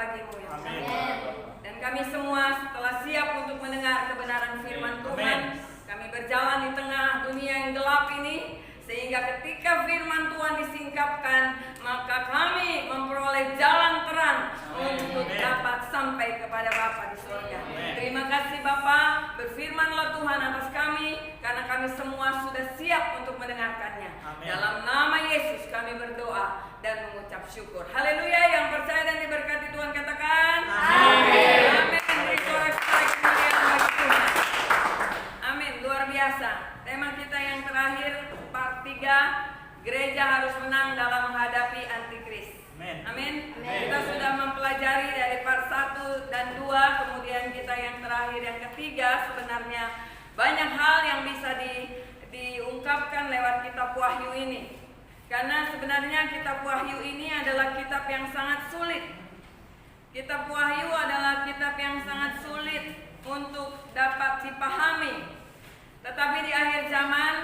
bagimu ya Tuhan. Amin. Dan kami semua setelah siap untuk mendengar kebenaran firman Tuhan, kami berjalan di tengah dunia yang gelap ini, sehingga ketika firman Tuhan disingkapkan, maka kami memperoleh jalan terang untuk dapat sampai kepada Bapa di surga. Terima kasih Bapa, berfirmanlah Tuhan atas kami, karena kami semua sudah siap untuk mendengarkannya. Dalam nama Yesus kami berdoa dan mengucap syukur. Haleluya. Yang percaya dan diberkati Tuhan katakan amin. Amin. Beri sorak-sorai kemuliaan bagi Tuhan. Amin. Luar biasa. Tema kita yang terakhir part 3, gereja harus menang dalam menghadapi antikris. Amin. Kita sudah mempelajari dari part 1 dan 2, kemudian kita yang terakhir yang ketiga. Sebenarnya banyak hal yang bisa diungkapkan lewat kitab Wahyu ini. Karena sebenarnya kitab Wahyu ini adalah kitab yang sangat sulit. Kitab Wahyu adalah kitab yang sangat sulit untuk dapat dipahami. Tetapi di akhir zaman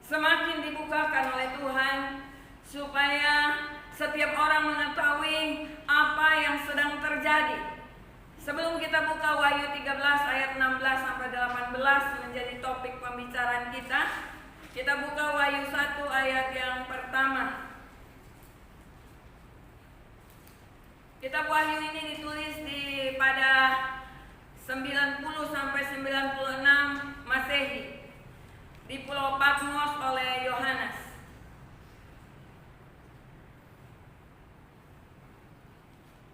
semakin dibukakan oleh Tuhan supaya setiap orang mengetahui apa yang sedang terjadi. Sebelum kita buka Wahyu 13 ayat 16 sampai 18 menjadi topik pembicaraan kita buka Wahyu 1 ayat yang pertama. Kitab Wahyu ini ditulis pada 90 sampai 96 Masehi di Pulau Patmos oleh Yohanes.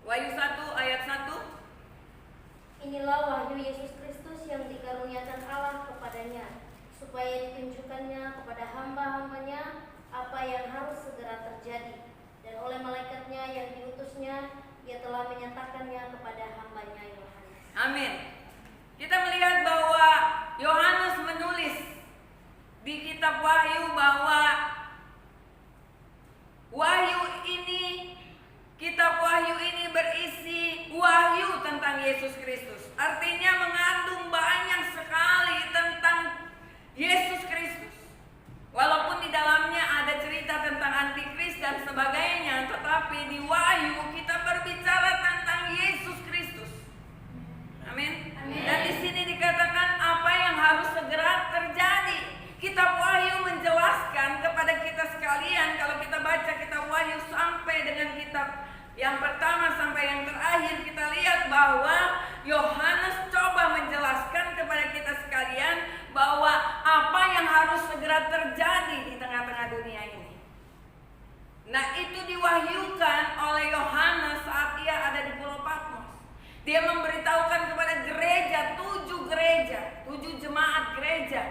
Wahyu 1 ayat 1. Inilah wahyu Yesus Kristus yang dikaruniakan Allah kepadanya, supaya ditunjukkannya kepada hamba-hambanya apa yang harus segera terjadi. Dan oleh malaikatnya yang diutusnya, ia telah menyatakannya kepada hambanya Yohanes. Amin. Kita melihat bahwa Yohanes menulis di kitab Wahyu bahwa kitab Wahyu ini berisi wahyu tentang Yesus Kristus. Artinya mengandung banyak sekali tentang Yesus Kristus. Walaupun di dalamnya ada cerita tentang antikris dan sebagainya, tetapi di Wahyu kita berbicara tentang Yesus Kristus. Amin. Dan di sini dikatakan apa yang harus segera terjadi. Kitab Wahyu menjelaskan kepada kita sekalian, kalau kita baca kitab Wahyu sampai dengan kitab yang pertama sampai yang terakhir, kita lihat bahwa Yohanes coba menjelaskan kepada kita sekalian bahwa apa yang harus segera terjadi di tengah-tengah dunia ini. Nah, itu diwahyukan oleh Yohanes saat ia ada di Pulau Patmos. Dia memberitahukan kepada gereja, 7 jemaat gereja.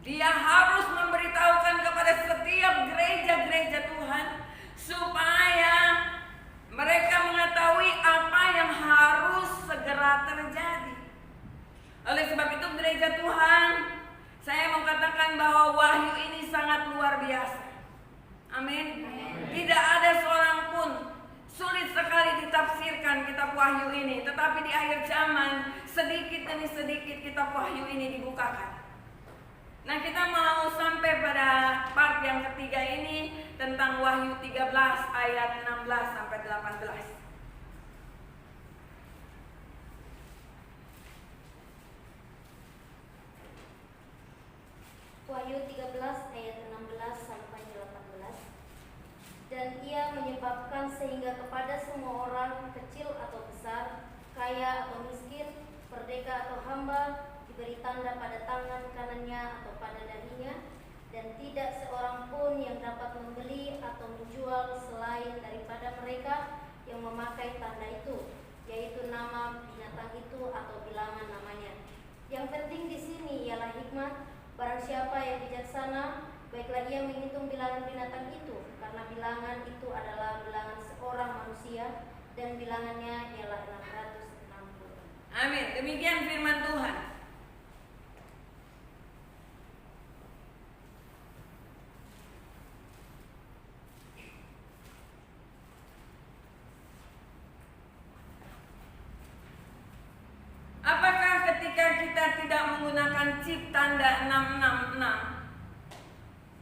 Dia harus memberitahukan kepada setiap gereja-gereja Tuhan supaya mereka mengetahui apa yang harus segera terjadi. Oleh sebab itu gereja Tuhan, saya mau katakan bahwa wahyu ini sangat luar biasa. Amin. Tidak ada seorang pun sulit sekali ditafsirkan kitab Wahyu ini, tetapi di akhir zaman sedikit demi sedikit kitab Wahyu ini dibukakan. Nah, kita mau sampai pada part yang ketiga ini tentang Wahyu 13 ayat 16 sampai 18. Wahyu 13 ayat 16 sampai 18. Dan ia menyebabkan sehingga kepada semua orang, kecil atau besar, kaya atau miskin, merdeka atau hamba, diberi tanda pada tangan kanannya atau pada dahinya, dan tidak seorang pun yang dapat membeli atau menjual selain daripada mereka yang memakai tanda itu, yaitu nama binatang itu atau bilangan namanya. Yang penting di sini ialah hikmat. Barang siapa yang bijaksana, baiklah ia menghitung bilangan binatang itu, karena bilangan itu adalah bilangan seorang manusia, dan bilangannya ialah 660. Amin. Demikian firman Tuhan. Apakah ketika kita tidak menggunakan chip tanda 666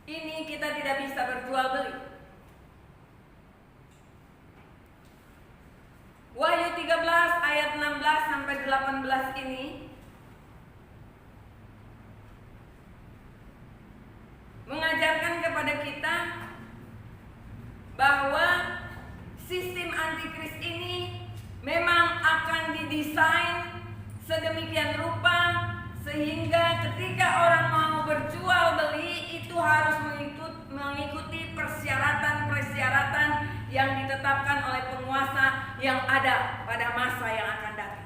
ini kita tidak bisa berjual beli? Wahyu 13 ayat 16 sampai 18 ini mengajarkan kepada kita bahwa sistem antikris ini memang akan didesain sedemikian rupa sehingga ketika orang mau berjual beli itu harus mengikuti persyaratan-persyaratan yang ditetapkan oleh penguasa yang ada pada masa yang akan datang.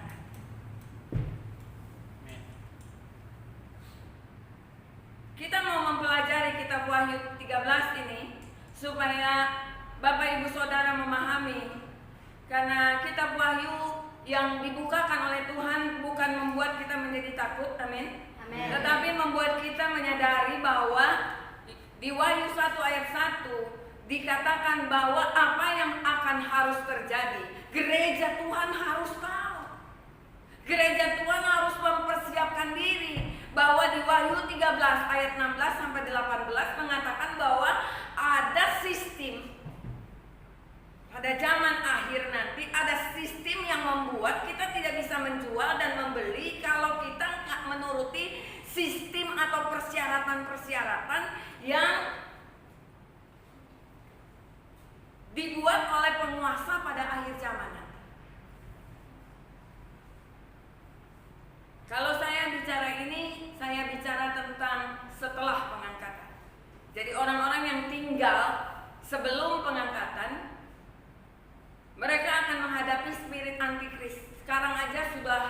Kita mau mempelajari kitab Wahyu 13 ini supaya Bapak Ibu Saudara memahami, karena kitab Wahyu yang dibukakan oleh Tuhan bukan membuat kita menjadi takut, amin. Amin. Tetapi membuat kita menyadari bahwa di Wahyu 1 ayat 1 dikatakan bahwa apa yang akan harus terjadi. Gereja Tuhan harus tahu. Gereja Tuhan harus mempersiapkan diri, bahwa di Wahyu 13 ayat 16 sampai 18 mengatakan bahwa ada sistem pada zaman akhir nanti, ada sistem yang membuat kita tidak bisa menjual dan membeli kalau kita nggak menuruti sistem atau persyaratan-persyaratan yang dibuat oleh penguasa pada akhir zaman nanti. Kalau saya bicara ini, saya bicara tentang setelah pengangkatan. Jadi orang-orang yang tinggal sebelum pengangkatan, mereka akan menghadapi spirit antikris. Sekarang aja sudah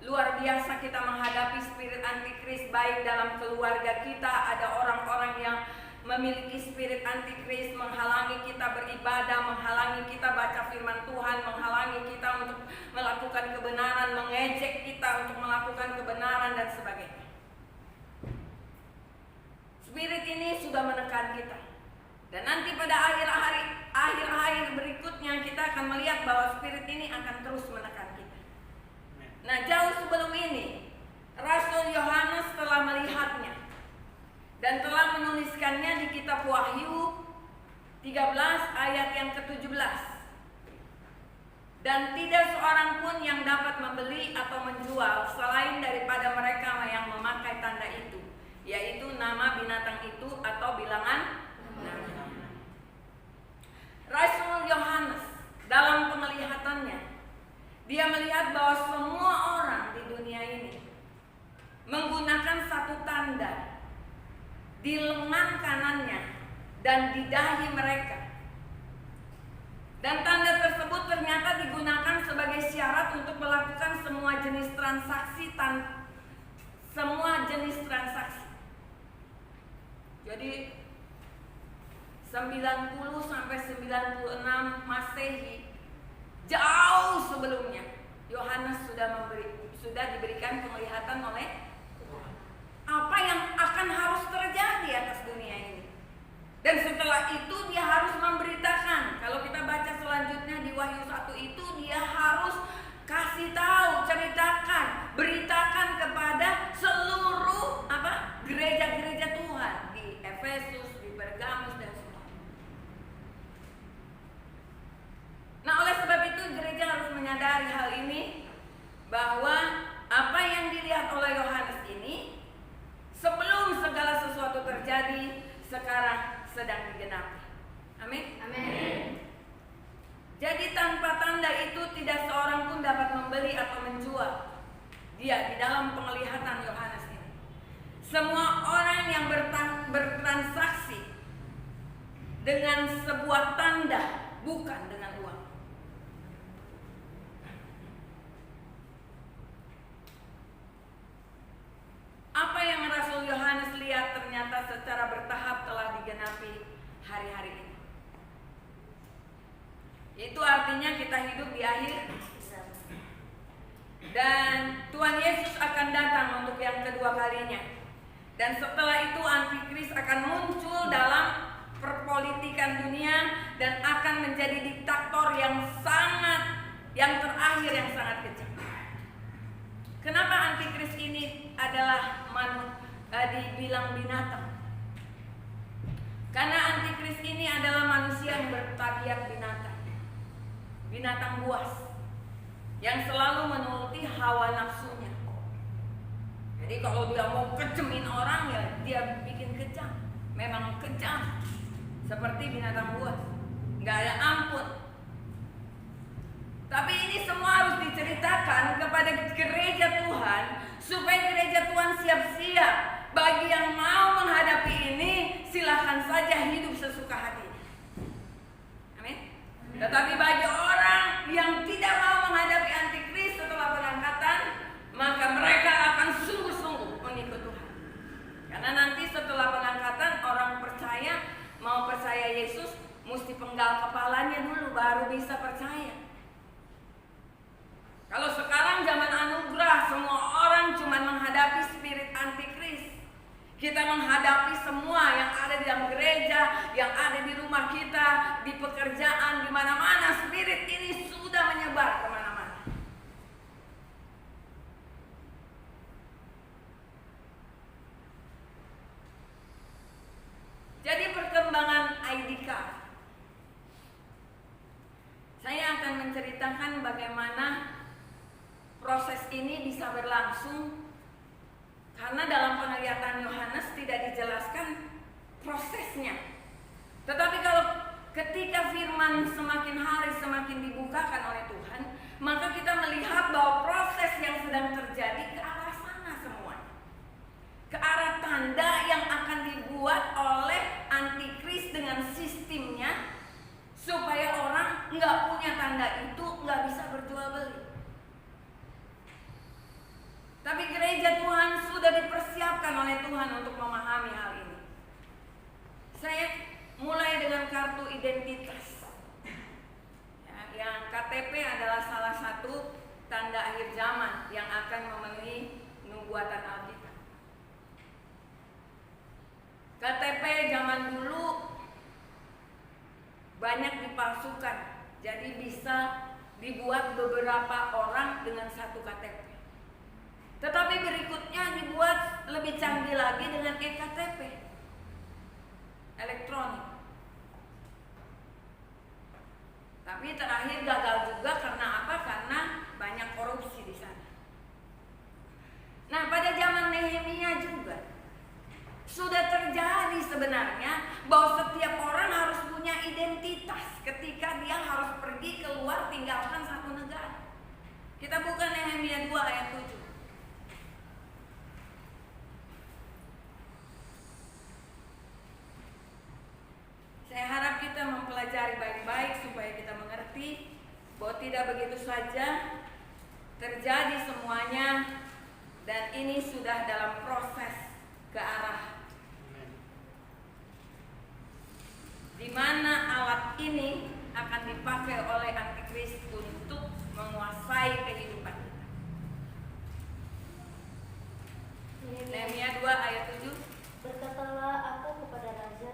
luar biasa kita menghadapi spirit antikris, baik dalam keluarga kita ada orang-orang yang memiliki spirit antikris, menghalangi kita beribadah, menghalangi kita baca firman Tuhan, menghalangi kita untuk melakukan kebenaran, mengejek kita untuk melakukan kebenaran dan sebagainya. Spirit ini sudah menekan kita. Dan nanti pada akhir-akhir berikutnya kita akan melihat bahwa spirit ini akan terus menekan kita. Nah, jauh sebelum ini Rasul Yohanes telah melihatnya dan telah menuliskannya di kitab Wahyu 13 ayat yang ke-17. Dan tidak seorang pun yang dapat membeli atau menjual selain daripada mereka yang memakai tanda itu, yaitu nama binatang itu atau bilangan nama. Rasul Yohanes dalam penglihatannya, dia melihat bahwa semua orang di dunia ini menggunakan satu tanda di lengan kanannya dan di dahi mereka. Dan tanda tersebut ternyata digunakan sebagai syarat untuk melakukan semua jenis transaksi. Jadi 90 sampai 96 Masehi, jauh sebelumnya Yohanes sudah diberikan penglihatan oleh Tuhan apa yang akan harus terjadi atas dunia ini. Dan setelah itu dia harus memberitakan. Kalau kita baca selanjutnya di Wahyu 1 itu, dia harus kasih tahu, ceritakan, beritakan kepada seluruh gereja-gereja Tuhan di Efesus, di Pergamus dan semua. Nah, oleh sebab itu gereja harus menyadari hal ini, bahwa apa yang dilihat oleh Yohanes ini sebelum segala sesuatu terjadi, sekarang sedang digenapi. Amin. Amin. Jadi tanpa tanda itu tidak seorang pun dapat membeli atau menjual. Dia di dalam penglihatan Yohanes ini, semua orang yang bertransaksi dengan sebuah tanda, bukan dengan uang. Apa yang Rasul Yohanes lihat ternyata secara bertahap telah digenapi hari-hari ini. Itu artinya kita hidup di akhir, dan Tuhan Yesus akan datang untuk yang kedua kalinya. Dan setelah itu antikris akan muncul dalam perpolitikan dunia dan akan menjadi diktator yang terakhir yang sangat kejam. Kenapa antikris ini adalah dibilang binatang? Karena antikris ini adalah manusia yang bertabiat binatang buas. yang selalu menuruti hawa nafsunya. Jadi kalau dia mau kejemin orang ya dia bikin kejam. Memang kejam, seperti binatang buas, nggak ada ampun. Tapi ini semua harus diceritakan kepada gereja Tuhan, supaya gereja Tuhan siap-siap. Bagi yang mau menghadapi ini, silahkan saja hidup sesuka hati. Amin. Tetapi bagi orang yang tidak mau menghadapi antikris setelah pengangkatan, maka mereka akan sungguh-sungguh mengikut Tuhan. Karena nanti setelah pengangkatan, orang percaya, mau percaya Yesus, mesti penggal kepalanya dulu baru bisa percaya. Kalau sekarang zaman anugerah, semua orang cuma menghadapi spirit antikris. Kita menghadapi semua yang ada di dalam gereja, yang ada di rumah kita, di pekerjaan, di mana-mana. Spirit ini sudah menyebar kemana-mana. Jadi perkembangan ID card. Saya akan menceritakan bagaimana proses ini bisa berlangsung. Karena dalam penglihatan Yohanes tidak dijelaskan prosesnya. Tetapi kalau ketika firman semakin hari semakin dibukakan oleh Tuhan, maka kita melihat bahwa proses yang sedang terjadi ke arah sana semuanya. Ke arah tanda yang akan dibuat oleh antikris dengan sistemnya, supaya orang nggak punya tanda itu nggak bisa berjual beli. Tapi gereja Tuhan sudah dipersiapkan oleh Tuhan untuk memahami hal ini. Saya mulai dengan kartu identitas. Ya, yang KTP adalah salah satu tanda akhir zaman yang akan memenuhi nubuatan Alkitab. KTP zaman dulu banyak dipalsukan, jadi bisa dibuat beberapa orang dengan satu KTP. Tetapi berikutnya dibuat lebih canggih lagi dengan eKTP elektronik. Tapi terakhir gagal juga karena apa? Karena banyak korupsi di sana. Nah, pada zaman Nehemia juga sudah terjadi sebenarnya bahwa setiap orang harus punya identitas ketika dia harus pergi keluar tinggalkan satu negara. Kita buka Nehemia 2 ayat 7. Saya harap kita mempelajari baik-baik supaya kita mengerti bahwa tidak begitu saja terjadi semuanya, dan ini sudah dalam proses ke arah di mana alat ini akan dipakai oleh antikris untuk menguasai kehidupan kita. Nehemia 2 ayat 7. Berkatalah aku kepada raja,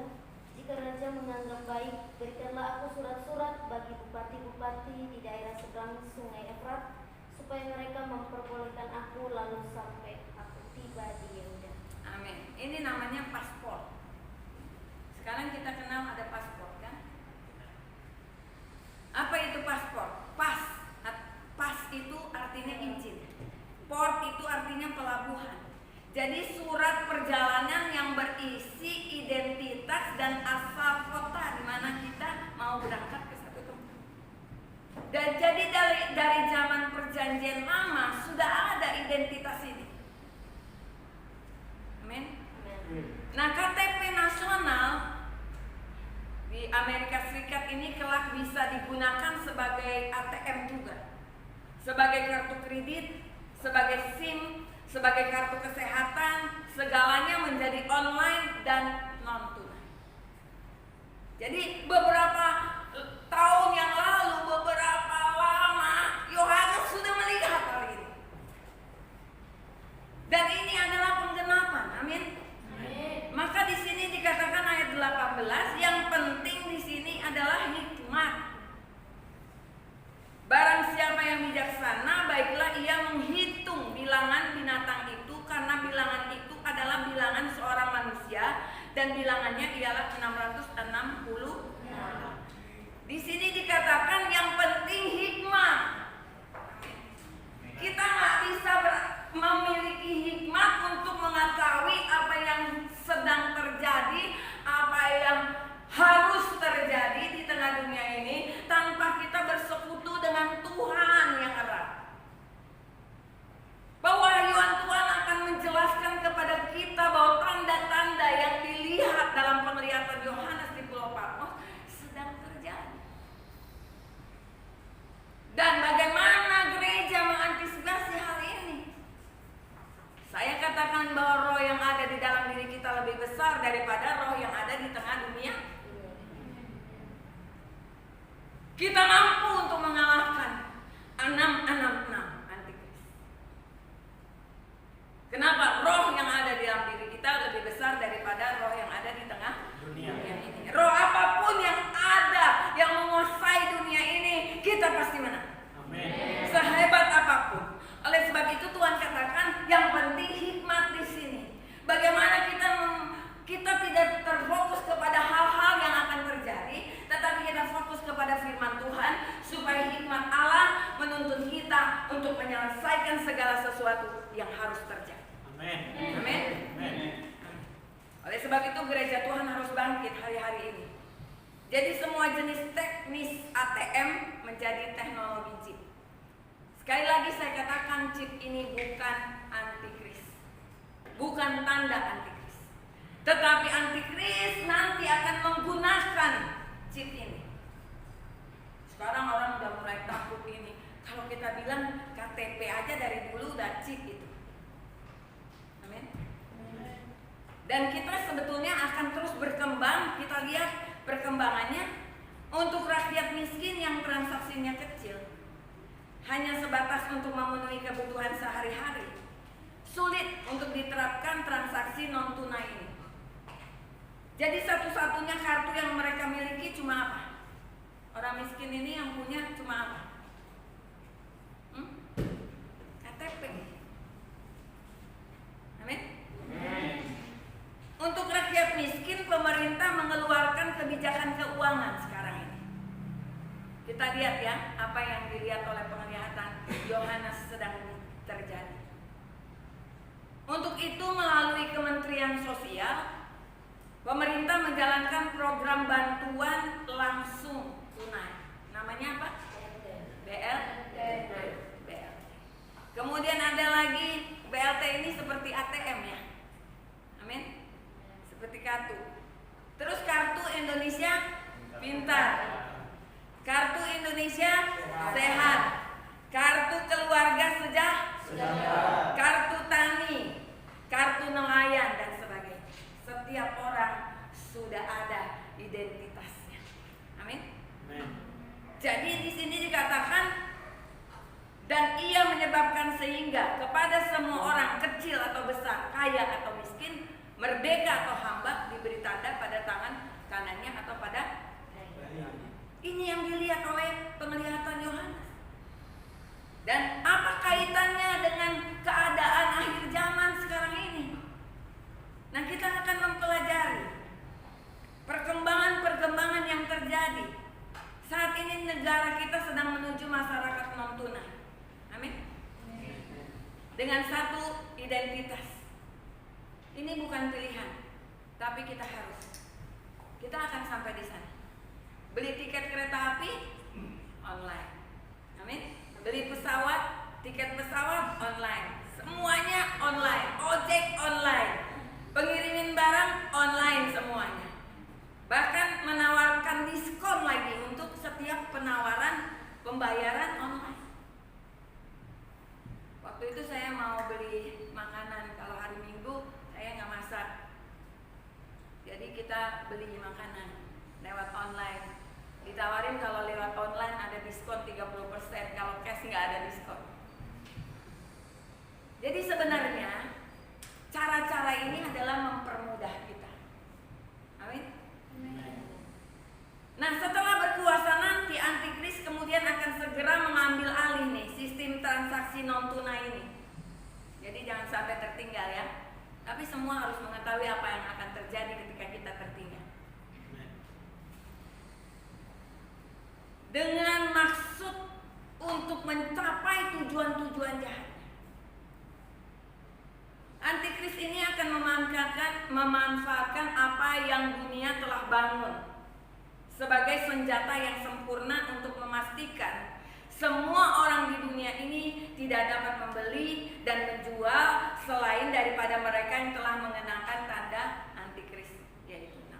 jika raja menganggap baik, berikanlah aku surat-surat bagi bupati-bupati di daerah seberang sungai Efrat, supaya mereka memperbolehkan aku lalu sampai aku tiba di Yehuda. Amin. Ini namanya paspor. Sekarang kita kenal ada paspor, kan? Apa itu paspor? Pas itu artinya izin. Port itu artinya pelabuhan. Jadi surat perjalanan yang berisi identitas dan asal kota di mana kita mau berangkat ke satu tempat. Dan jadi dari zaman perjanjian lama sudah ada identitas ini. Amin. Nah, KTP nasional di Amerika Serikat ini kelak bisa digunakan sebagai ATM juga, sebagai kartu kredit, sebagai SIM, sebagai kartu kesehatan, segalanya menjadi online dan non tunai. Jadi beberapa tahun yang lalu, beberapa lama, Yohanes sudah melihat hal ini. Dan ini adalah penggenapan. Amin. Maka di sini dikatakan ayat 18, yang penting di sini adalah hikmat. Barang siapa yang bijaksana, baiklah ia menghitung bilangan binatang itu, karena bilangan itu adalah bilangan seorang manusia dan bilangannya ialah 660. Di sini dikatakan yang penting hikmat. bisa memiliki hikmat untuk mengetahui apa yang sedang terjadi, apa yang harus terjadi di tengah dunia ini tanpa kita bersekutu dengan Tuhan yang erat. Pewahyuan Tuhan akan menjelaskan kepada kita bahwa tanda-tanda yang dilihat dalam penglihatan Yohanes di Pulau Patmos sedang terjadi. Dan bagaimana gereja mengantisipasi hal ini? Saya katakan bahwa roh yang ada di dalam diri kita lebih besar daripada roh yang ada di tengah dunia. Kita mampu untuk mengalahkan 666 antikris. Kenapa? Roh yang ada di dalam diri kita lebih besar daripada roh yang ada di tengah dunia ini. Roh apapun yang ada yang menguasai dunia ini, kita pasti menang. Amin. Sehebat apapun. Oleh sebab itu Tuhan katakan yang penting hikmat di sini. Bagaimana kita tidak terfokus kepada hal-hal yang akan terjadi, tetapi kita fokus kepada firman Tuhan supaya hikmat Allah menuntun kita untuk menyelesaikan segala sesuatu yang harus terjadi. Amin. Amin. Amin. Oleh sebab itu gereja Tuhan harus bangkit hari-hari ini. Jadi semua jenis teknis ATM menjadi teknologi chip. Sekali lagi saya katakan chip ini bukan antikris, bukan tanda antikris. Tetapi antikris nanti akan menggunakan chip ini. Sekarang orang udah mulai takut ini. Kalau kita bilang KTP aja dari dulu udah chip itu. Amin. Dan kita sebetulnya akan terus berkembang. Kita lihat perkembangannya untuk rakyat miskin yang transaksinya kecil. Hanya sebatas untuk memenuhi kebutuhan sehari-hari. Sulit untuk diterapkan transaksi non tunai ini. Jadi satu-satunya kartu yang mereka miliki cuma apa? Orang miskin ini yang punya cuma apa? KTP. Amin. Untuk rakyat miskin, pemerintah mengeluarkan kebijakan keuangan sekarang ini. Kita lihat ya, apa yang dilihat oleh penglihatan Yohanes sedang terjadi. Untuk itu melalui Kementerian Sosial, pemerintah menjalankan program bantuan langsung tunai. Namanya apa? BLT. Kemudian ada lagi BLT ini seperti ATM ya. Amin. Seperti kartu. Terus kartu Indonesia Pintar. Kartu Indonesia Sehat. Kartu Keluarga Sejahtera. Kartu Tani. Kartu Nelayan dan sebagainya. Setiap orang sudah ada identitasnya. Amin. Jadi di sini dikatakan dan ia menyebabkan sehingga kepada semua orang kecil atau besar, kaya atau miskin, merdeka atau hamba diberi tanda pada tangan kanannya atau pada dahinya. Ini yang dilihat oleh penglihatan Yohanes. Dan apa kaitannya dengan keadaan akhir zaman sekarang ini? Nah, kita akan mempelajari perkembangan-perkembangan yang terjadi. Saat ini negara kita sedang menuju masyarakat non tunai. Amin. Dengan satu identitas. Ini bukan pilihan, tapi kita harus. Kita akan sampai di sana. Beli tiket kereta api online. Amin. Beli pesawat, tiket pesawat online. Semuanya online. Ojek online. Pengirimin barang online semuanya. Bahkan menawarkan diskon lagi untuk setiap penawaran pembayaran online. Waktu itu saya mau beli makanan, kalau hari Minggu saya nggak masak. Jadi kita beli makanan lewat online. Ditawarin kalau lewat online ada diskon 30%, kalau cash nggak ada diskon. Jadi sebenarnya cara-cara ini adalah mempermudah kita. Amin. Nah, setelah berkuasa nanti antikris kemudian akan segera mengambil alih nih sistem transaksi non tunai ini. Jadi jangan sampai tertinggal ya. Tapi semua harus mengetahui apa yang akan terjadi ketika kita tertinggal. Dengan maksud untuk mencapai tujuan-tujuan jahat. memanfaatkan apa yang dunia telah bangun sebagai senjata yang sempurna untuk memastikan semua orang di dunia ini tidak dapat membeli dan menjual selain daripada mereka yang telah mengenakan tanda antikris, yaitu 6.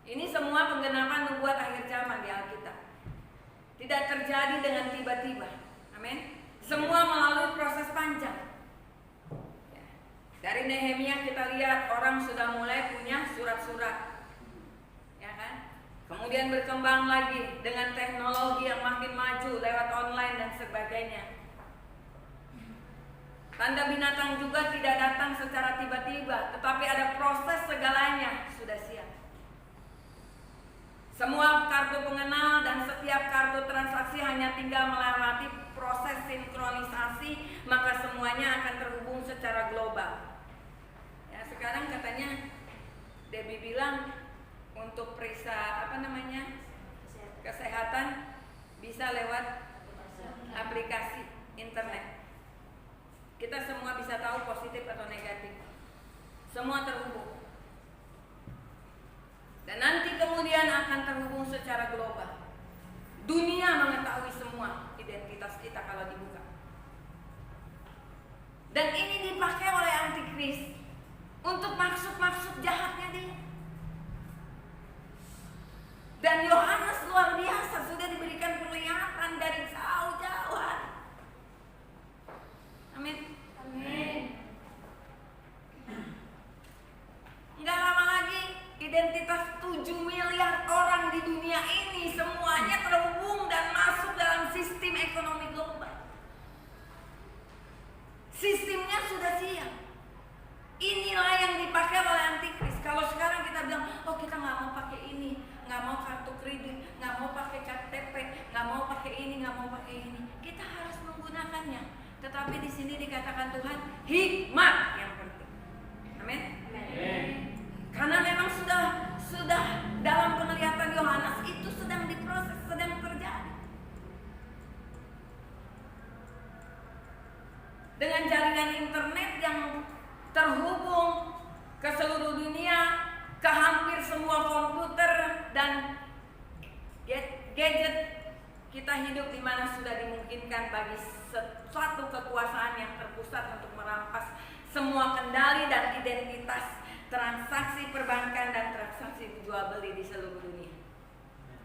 Ini semua penggenapan nubuat akhir zaman di Alkitab. Tidak terjadi dengan tiba-tiba. Amin. Semua melalui proses panjang. Dari Nehemia kita lihat orang sudah mulai punya surat-surat, ya kan? Kemudian berkembang lagi dengan teknologi yang makin maju lewat online dan sebagainya. Tanda binatang juga tidak datang secara tiba-tiba, tetapi ada proses, segalanya sudah siap. Semua kartu pengenal dan setiap kartu transaksi hanya tinggal melewati proses sinkronisasi, maka semuanya akan terhubung secara global. Ya, sekarang katanya Debbie bilang untuk periksa kesehatan bisa lewat aplikasi internet. Kita semua bisa tahu positif atau negatif. Semua terhubung. Dan nanti kemudian akan terhubung secara global. Dunia mengetahui semua identitas kita kalau dibuka. Dan ini dipakai oleh antikris untuk maksud-maksud jahatnya dia. Dan Yohanes luar biasa, sudah diberikan penglihatan dari jauh-jauhan. Amin. Amin. Nggak lama lagi identitas 7 miliar orang di dunia ini semuanya terhubung dan masuk dalam sistem ekonomi global. Sistemnya sudah siap. Inilah yang dipakai oleh antikris. Kalau sekarang kita bilang, oh kita nggak mau pakai ini, nggak mau kartu kredit, nggak mau pakai KTP, nggak mau pakai ini, nggak mau pakai ini. Kita harus menggunakannya. Tetapi di sini dikatakan Tuhan hikmat yang penting. Amin. Karena memang sudah dalam penglihatan Yohanes itu sedang diproses, sedang terjadi. Dengan jaringan internet yang terhubung ke seluruh dunia, ke hampir semua komputer dan gadget, kita hidup di mana sudah dimungkinkan bagi suatu kekuasaan yang terpusat untuk merampas semua kendali dan identitas transaksi perbankan dan transaksi jual beli di seluruh dunia.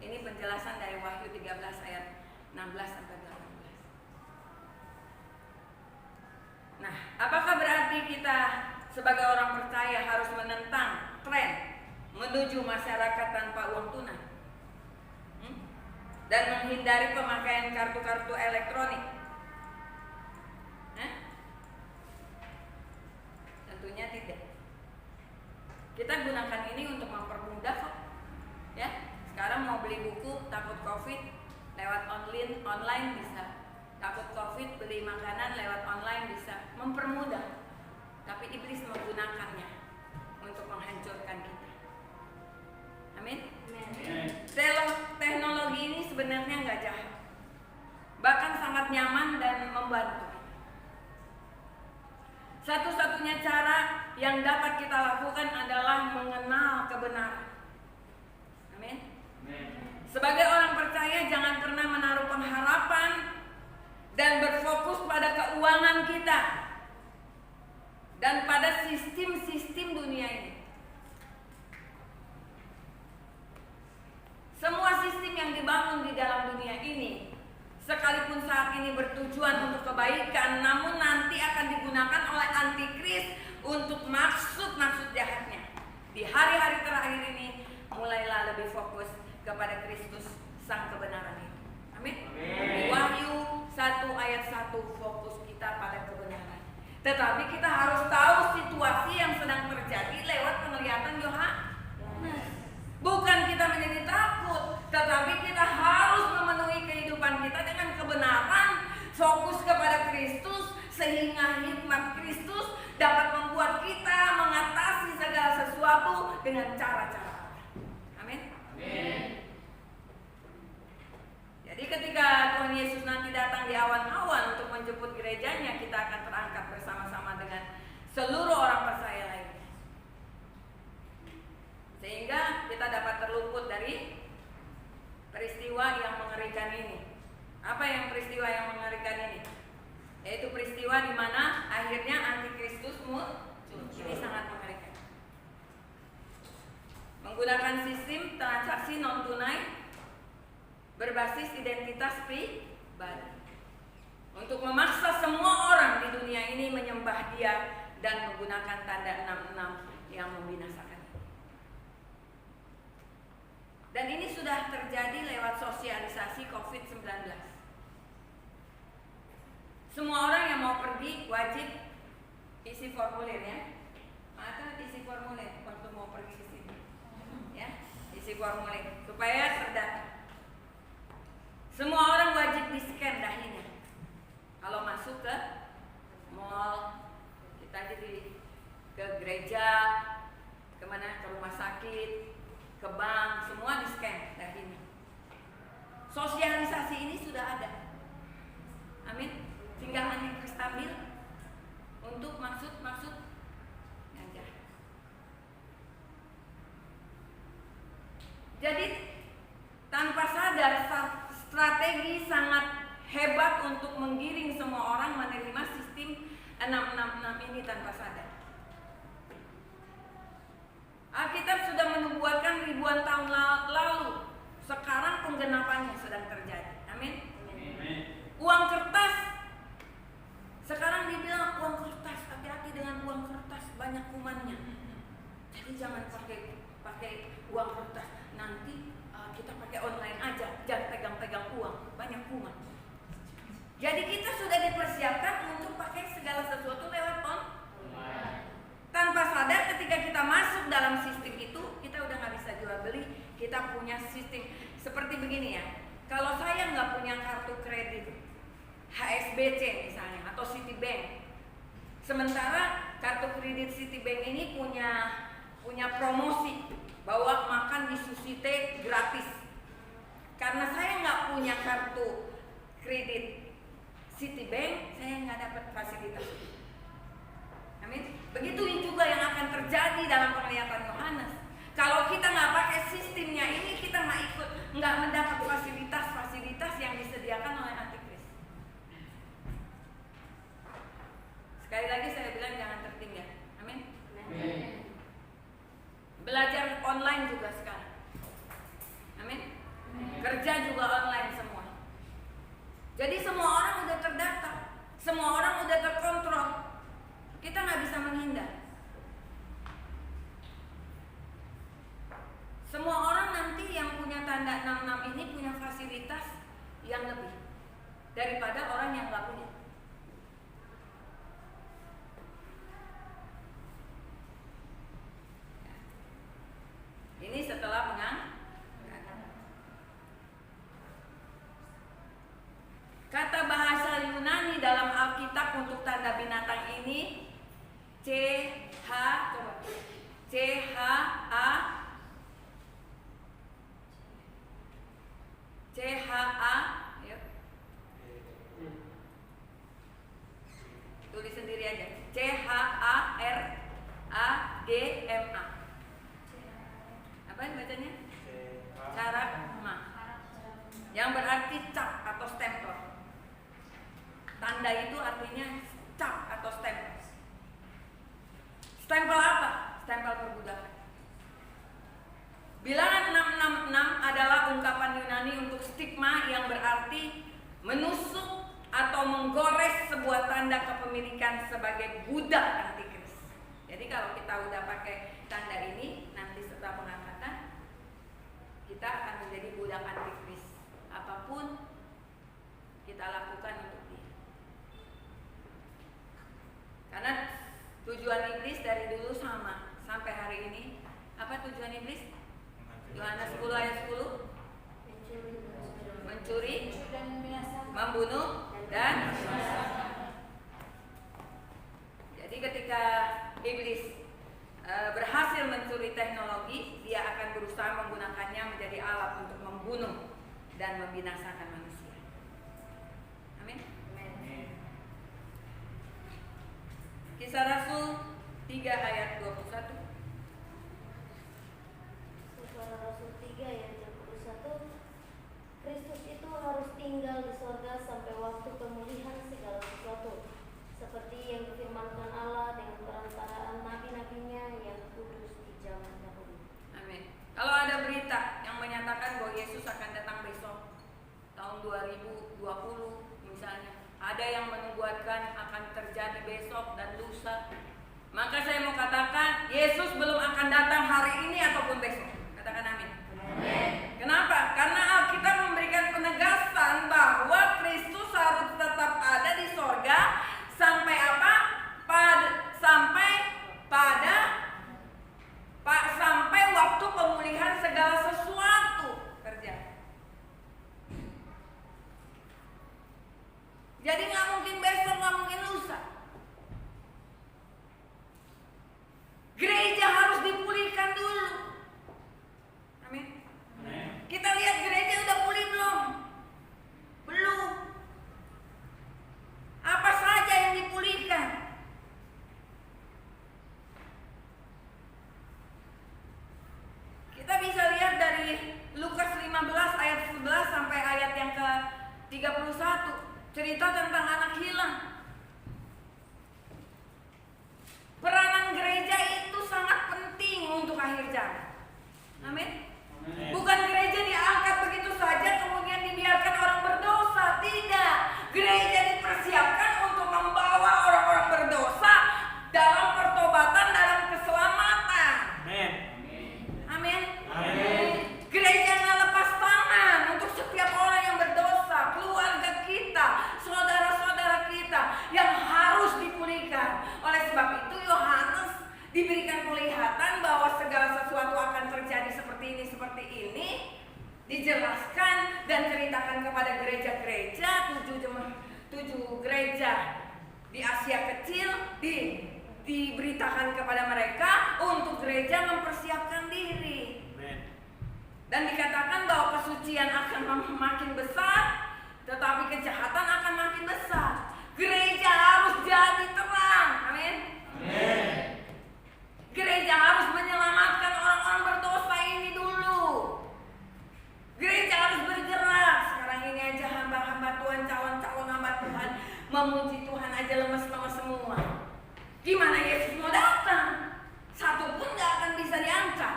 Ini penjelasan dari Wahyu 13 ayat 16 sampai 18. Nah, apakah berarti kita sebagai orang percaya harus menentang tren menuju masyarakat tanpa uang tunai? Dan menghindari pemakaian kartu-kartu elektronik? Tentunya tidak. Kita gunakan ini untuk mempermudah kok. Ya, sekarang mau beli buku takut Covid lewat online bisa. Takut Covid beli makanan lewat online bisa. Mempermudah. Tapi iblis menggunakannya untuk menghancurkan kita. Amin. Teknologi ini sebenarnya nggak jahat. Bahkan sangat nyaman dan membantu. Satu-satunya cara yang dapat kita lakukan adalah mengenal kebenaran. Amin. Sebagai orang percaya jangan pernah menaruh pengharapan dan berfokus pada keuangan kita dan pada sistem-sistem dunia ini. Semua sistem yang dibangun di dalam dunia ini, sekalipun saat ini bertujuan untuk kebaikan, namun nanti akan digunakan oleh antikris untuk maksud-maksud jahatnya. Di hari-hari terakhir ini, mulailah lebih fokus kepada Kristus sang kebenaran itu. Amin. Di Wahyu 1 ayat 1, fokus kita pada kebenaran. Tetapi kita harus tahu situasi yang sedang terjadi lewat penglihatan Yohanes. Bukan kita menjadi takut, tetapi kita harus memenuhi kehidupan kita dengan kebenaran, fokus kepada Kristus, sehingga hikmat Kristus dapat membuat kita mengatasi segala sesuatu dengan cara-cara. Amin. Jadi ketika Tuhan Yesus nanti datang di awan-awan untuk menjemput gerejanya, kita akan terangkat bersama-sama dengan dengan seluruh orang percaya lainnya. Sehingga kita dapat terluput dari peristiwa yang mengerikan ini. Apa yang peristiwa yang mengerikan ini? Yaitu peristiwa di mana akhirnya antikristus muncul. Ini sangat mengerikan. Menggunakan sistem transaksi non tunai berbasis identitas pribadi untuk memaksa semua orang di dunia ini menyembah Dia dan menggunakan tanda 66 yang membinasakan. Dan ini sudah terjadi lewat sosialisasi COVID-19. Semua orang yang mau pergi wajib isi formulir ya. Maka isi formulir waktu mau pergi ke sini. Ya, isi formulir supaya terdata. Semua orang wajib di-scan dahinya. Kalau masuk ke mall, kita jadi ke gereja, kemana, ke rumah sakit, ke bank, semua di-scan dahinya. Sosialisasi ini sudah ada. Amin. Tinggal antikris tampil untuk maksud yang jahat. Jadi tanpa sadar strategi sangat hebat untuk menggiring semua orang menerima sistem 666 ini tanpa sadar. Alkitab sudah menubuatkan ribuan tahun lalu. Sekarang penggenapannya sedang terjadi. Amin. Uang kertas. Sekarang dibilang uang kertas, hati-hati dengan uang kertas, banyak kumannya. Jadi jangan pakai uang kertas. Nanti kita pakai online aja, jangan pegang-pegang uang, banyak kuman. Jadi kita sudah dipersiapkan untuk pakai segala sesuatu lewat online. Tanpa sadar ketika kita masuk dalam sistem itu, kita udah nggak bisa jual beli. Kita punya sistem seperti begini ya. Kalau saya nggak punya kartu kredit HSBC misalnya atau Citibank, sementara kartu kredit Citibank ini punya promosi bahwa makan di Susite gratis. Karena saya nggak punya kartu kredit Citibank, saya nggak dapat fasilitas. Amin. Begitu juga yang akan terjadi dalam penglihatan Yohanes. Kalau kita nggak pakai sistemnya ini, kita nggak mendapat fasilitas-fasilitas yang disediakan oleh antikris. Sekali lagi saya bilang jangan tertinggal. Amin. Belajar online juga sekarang. Amin. Kerja juga online semua. Jadi semua orang udah terdata, semua orang udah terkontrol. Kita nggak bisa menghindar. Semua orang nanti yang punya tanda 66 ini punya fasilitas yang lebih daripada orang yang nggak punya. Ini setelah kata bahasa Yunani dalam Alkitab untuk tanda binatang ini CHA, yuk. Tulis sendiri aja. CHARAGMA. Apa bacanya? Charagma. Yang berarti cap atau stempel. Tanda itu artinya cap atau stempel. Stempel apa? Stempel perbudakan. Bilangan 666 adalah ungkapan Yunani untuk stigma yang berarti menusuk atau menggores sebuah tanda kepemilikan sebagai budak antikris. Jadi kalau kita udah pakai tanda ini, nanti setelah pengangkatan kita akan menjadi budak antikris. Apapun kita lakukan untuk dia. Karena tujuan iblis dari dulu sama sampai hari ini. Apa tujuan iblis? Yohanes 10 ayat 10. Mencuri, membunuh, dan jadi ketika iblis berhasil mencuri teknologi, dia akan berusaha menggunakannya menjadi alat untuk membunuh dan membinasakan manusia. Amin. Kisah Rasul 3 ayat 21. Kisah Rasul 3 ayat 21. Kristus itu harus tinggal di sorga sampai waktu pemulihan segala sesuatu, seperti yang difirmankan Allah dengan perantaraan nabi-nabinya yang kudus di zaman dahulu. Amin. Kalau ada berita yang menyatakan bahwa Yesus akan datang besok, tahun 2020 misalnya, ada yang menubuatkan akan terjadi besok dan lusa, maka saya mau katakan Yesus belum akan datang hari ini ataupun besok. Katakan amin. Amin. Kenapa? Karena Alkitab memberikan penegasan bahwa Kristus harus tetap ada di sorga sampai apa? Sampai waktu pemulihan segala sesuatu terjadi. Jadi nggak mungkin besok, nggak mungkin lusa. Gereja harus dipulihkan dulu. Amin. Kita lihat gereja udah pulih belum? Belum. Apa saja yang dipulihkan? Kita bisa lihat dari Lukas 15 ayat 11 sampai ayat yang ke-31, cerita tentang anak hilang. Peranan gereja itu sangat penting untuk akhir zaman. Amin. Bukan gereja diangkat begitu saja kemudian dibiarkan orang berdosa. Tidak. Gereja dipersiapkan untuk membawa orang-orang berdosa dalam pertobatan, dalam keselamatan. Amin. Gereja nggak lepas tangan untuk setiap orang yang berdosa, keluarga kita, saudara-saudara kita yang harus dipulihkan. Oleh sebab itu Yohanes diberikan penglihatan bahwa segala sesuatu akan terjadi seperti ini, dijelaskan dan ceritakan kepada gereja-gereja, 7 gereja di Asia Kecil, diberitakan kepada mereka untuk gereja mempersiapkan diri. Dan dikatakan bahwa kesucian akan makin besar, tetapi kejahatan akan makin besar. Gereja harus jadi terang. Amin. Gereja harus menyelamatkan orang-orang berdosa ini dulu. Gereja harus bergerak. Sekarang ini aja hamba-hamba Tuhan, calon-calon hamba Tuhan memuji Tuhan aja lemes-lemes semua. Gimana Yesus mau datang? Satu pun gak akan bisa diangkat.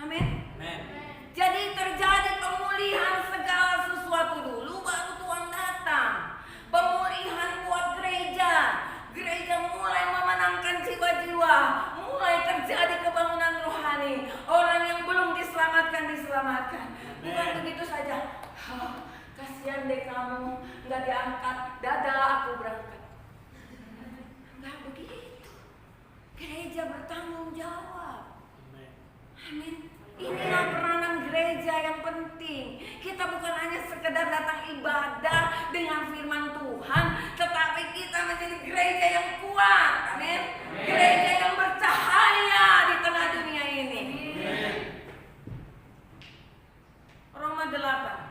Amin. Jadi terjadi pemulihan segala sesuatu dulu, baru Tuhan datang. Pemulihan buat gereja. Gereja mulai memenangkan jiwa-jiwa, mulai terjadi kebangunan rohani. Orang yang belum diselamatkan. Bukan begitu saja. Kasihan deh kamu, nggak diangkat. Dadah, aku berangkat. Nggak begitu. Gereja bertanggung jawab. Amin. Inilah peranan gereja yang penting. Kita bukan hanya sekedar datang ibadah dengan firman Tuhan, tetapi kita menjadi gereja yang kuat. Amin. Gereja yang bercahaya di tengah dunia ini. Roma 8.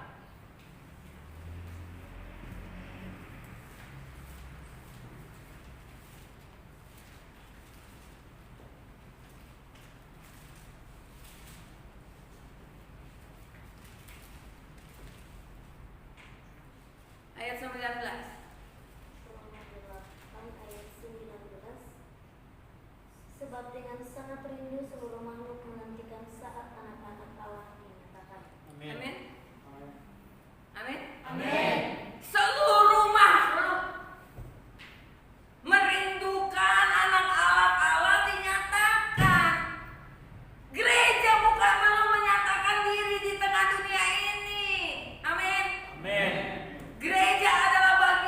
Ayat 19. Roma 8 ayat 19. Sebab dengan sangat rindu seluruh makhluk menantikan saat anak-anak Allah dinyatakan. Amin. Seluruh makhluk merindukan anak Allah dinyatakan. Gereja bukan belum menyatakan diri di tengah dunia ini. Amin. Gereja adalah bagian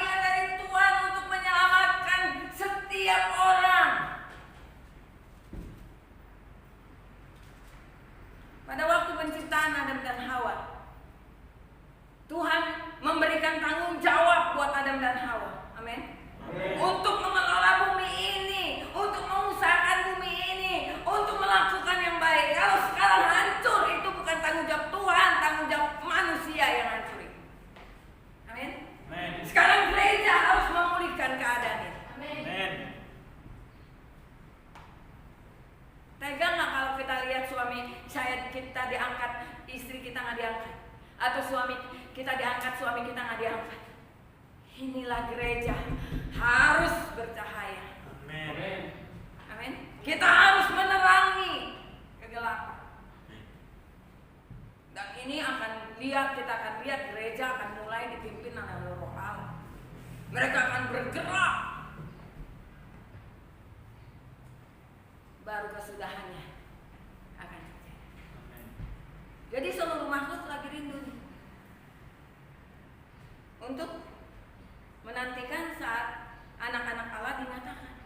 atau suami kita diangkat, suami kita nggak diangkat. Inilah gereja harus bercahaya. Amin. Amin. Kita harus menerangi kegelapan. Dan ini kita akan lihat gereja akan mulai dipimpin oleh Roh Allah. Mereka akan bergerak. Baru kesudahannya akan terjadi. Jadi seluruh makhluk lagi rindu nih untuk menantikan saat anak-anak Allah dinyatakan.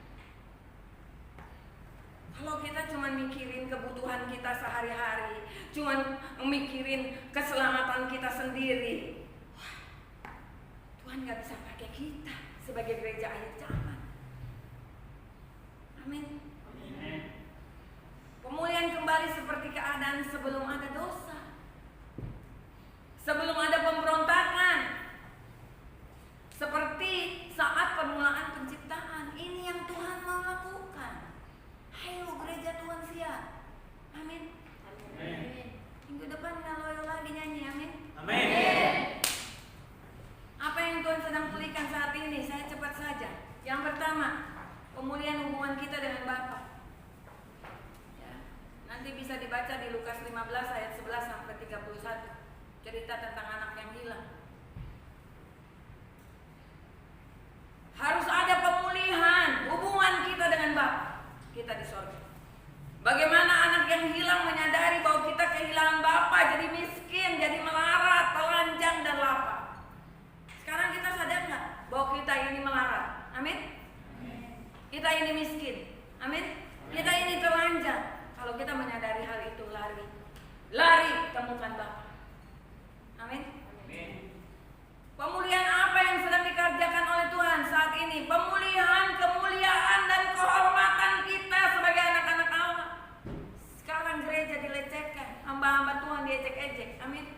Kalau kita cuma mikirin kebutuhan kita sehari-hari, cuma mikirin keselamatan kita sendiri, wah, Tuhan gak bisa pakai kita sebagai gereja akhir zaman. Amin. Pemulihan kembali seperti keadaan sebelum ada dosa, sebelum ada pemberontakan, seperti saat permulaan penciptaan. Ini yang Tuhan mau lakukan. Ayo gereja Tuhan siap. Amin. Minggu depan Loyola lagi nyanyi. Amin. Amin. Apa yang Tuhan sedang pulihkan saat ini? Saya cepat saja. Yang pertama, pemulihan hubungan kita dengan Bapa. Ya, nanti bisa dibaca di Lukas 15 ayat 11 sampai 31. Cerita tentang anak yang hilang. Harus ada pemulihan hubungan kita dengan Bapa kita di sorga. Bagaimana anak yang hilang menyadari bahwa kita kehilangan Bapa, jadi miskin, jadi melarat, telanjang dan lapar. Sekarang kita sadar nggak bahwa kita ini melarat? Amin. Kita ini miskin. Amin. Kita ini telanjang. Kalau kita menyadari hal itu, lari temukan Bapa. Amin. Pemulihan apa yang sedang dikerjakan oleh Tuhan saat ini? Pemulihan, kemuliaan dan kehormatan kita sebagai anak-anak Allah. Sekarang gereja dilecehkan, hamba-hamba Tuhan diejek-ejek. Amin.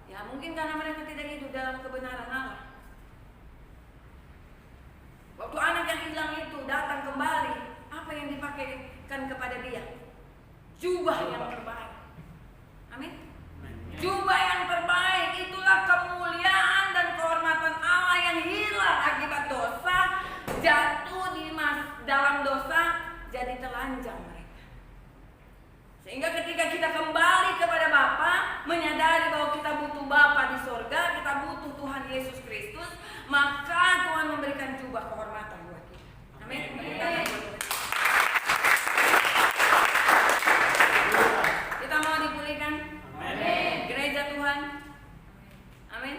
Ya mungkin karena mereka tidak hidup dalam kebenaran Allah. Waktu anak yang hilang itu datang kembali, apa yang dipakaikan kepada dia? Jubah yang terbaik. Amin. Jubah yang terbaik, itulah kemuliaan dan kehormatan Allah yang hilang akibat dosa, jatuh dalam dosa, jadi telanjang mereka. Sehingga ketika kita kembali kepada Bapa, menyadari bahwa kita butuh Bapa di sorga, kita butuh Tuhan Yesus Kristus, maka Tuhan memberikan jubah kehormatan buat kita. Amin. Kita mau dipulihkan. Gereja Tuhan. Amin.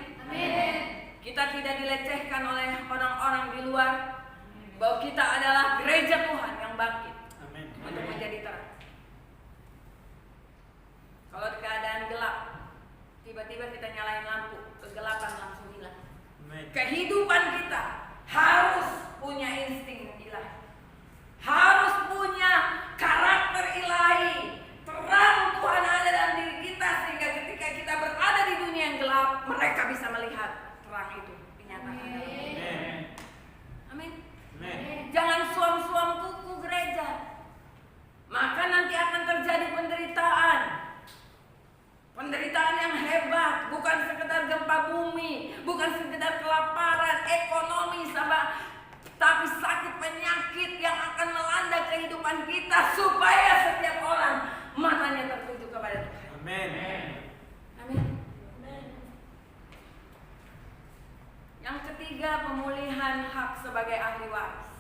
Kita tidak dilecehkan oleh orang-orang di luar, bahwa kita adalah gereja Tuhan yang bangkit untuk menjadi terang. Kalau di keadaan gelap, tiba-tiba kita nyalain lampu, kegelapan langsung hilang. Kehidupan kita harus punya insting ilahi, harus punya karakter ilahi. Terang Tuhan ada dalam diri kita, sehingga ketika kita berada di dunia yang gelap, mereka bisa melihat terang itu dinyatakan. Amin. Jangan suam-suam kuku gereja, maka nanti akan terjadi penderitaan. Penderitaan yang hebat, bukan sekedar gempa bumi, bukan sekedar kelaparan, ekonomi, tapi sakit penyakit yang akan melanda kehidupan kita, supaya setiap orang matanya tertuju kepada Tuhan. Amin. Yang ketiga, pemulihan hak sebagai ahli waris.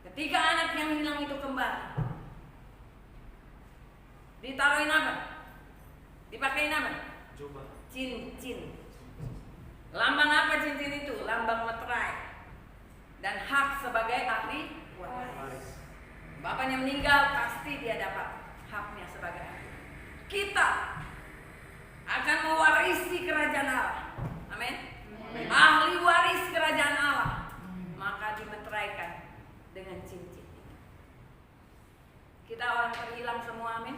Ketika anak yang hilang itu kembali, ditaruhin apa? Dipakein apa? Cincin. Lambang apa cincin itu? Lambang meterai. Dan hak sebagai ahli waris. Bapaknya meninggal, pasti dia dapat haknya sebagai ahli. Kita akan mewarisi kerajaan Allah. Amin. Ahli waris kerajaan Allah, maka dimeteraikan dengan cincin. Kita orang terhilang semua. Amin.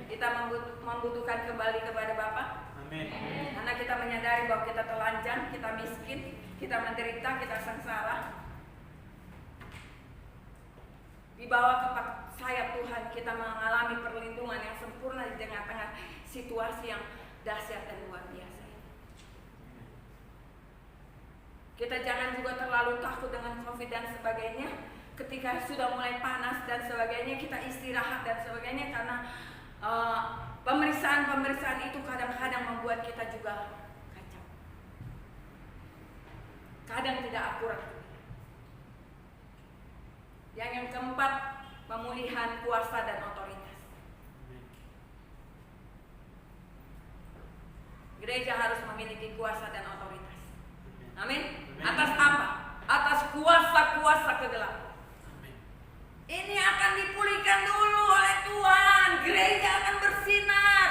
Kita membutuhkan kembali kepada Bapa. Karena kita menyadari bahwa kita telanjang, kita miskin, kita menderita, kita sengsara. Di bawah kepak sayap Tuhan kita mengalami perlindungan yang sempurna di tengah-tengah situasi yang dahsyat dan luar biasa ini. Kita jangan juga terlalu takut dengan COVID dan sebagainya. Ketika sudah mulai panas dan sebagainya, kita istirahat dan sebagainya, karena pemeriksaan itu kadang-kadang membuat kita juga kacau. Kadang tidak akurat. Yang keempat, pemulihan kuasa dan otoritas. Gereja harus memiliki kuasa dan otoritas. Amin. Atas apa? Atas kuasa-kuasa kegelapan. Ini akan dipulihkan dulu oleh Tuhan. Gereja akan bersinar.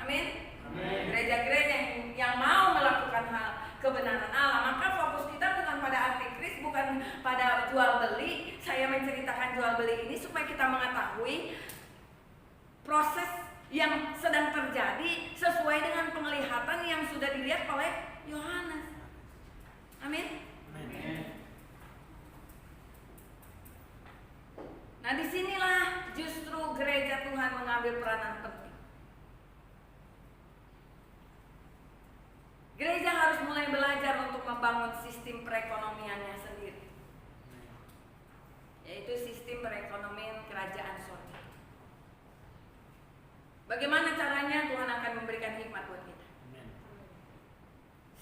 Amin. Gereja-gereja yang mau melakukan hal kebenaran Allah. Maka fokus kita bukan pada antikris, bukan pada jual beli. Saya menceritakan jual beli ini supaya kita mengetahui proses yang sedang terjadi sesuai dengan penglihatan yang sudah dilihat oleh Yohanes. Amin. Nah, disinilah justru gereja Tuhan mengambil peranan penting. Gereja harus mulai belajar untuk membangun sistem perekonomiannya sendiri, yaitu sistem perekonomian kerajaan surga. Bagaimana caranya? Tuhan akan memberikan hikmat buat kita.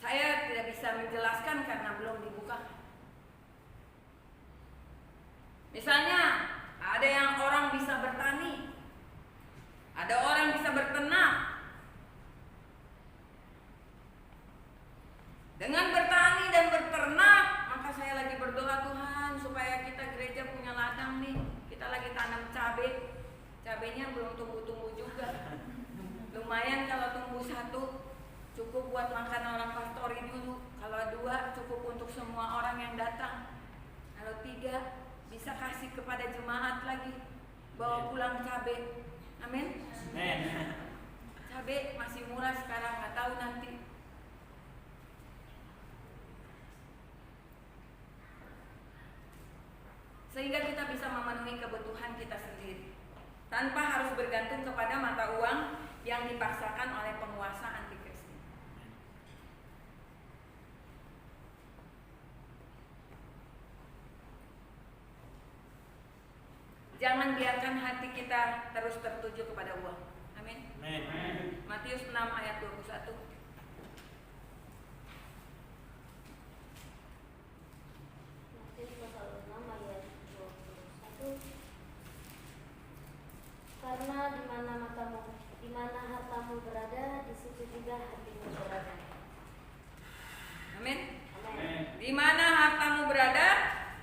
Saya tidak bisa menjelaskan karena belum dibuka. Misalnya, ada yang orang bisa bertani, ada orang bisa berternak. Dengan bertani dan berternak, maka saya lagi berdoa, Tuhan, supaya kita gereja punya ladang nih. Kita lagi tanam cabai, cabainya belum tumbuh-tumbuh juga. Lumayan kalau tumbuh satu, cukup buat makan orang pastori dulu. Kalau dua, cukup untuk semua orang yang datang. Kalau tiga, bisa kasih kepada jemaat lagi, bawa pulang cabai. Amin. Cabai masih murah sekarang, nggak tahu nanti. Sehingga kita bisa memenuhi kebutuhan kita sendiri tanpa harus bergantung kepada mata uang yang dipaksakan oleh penguasa antikris. Jangan biarkan hati kita terus tertuju kepada uang. Amin. Matius 6 ayat 21. Matius pasal 6 ayat 21. Karena di mana hartamu berada, di situ juga hatimu berada. Amin. Di mana hartamu berada,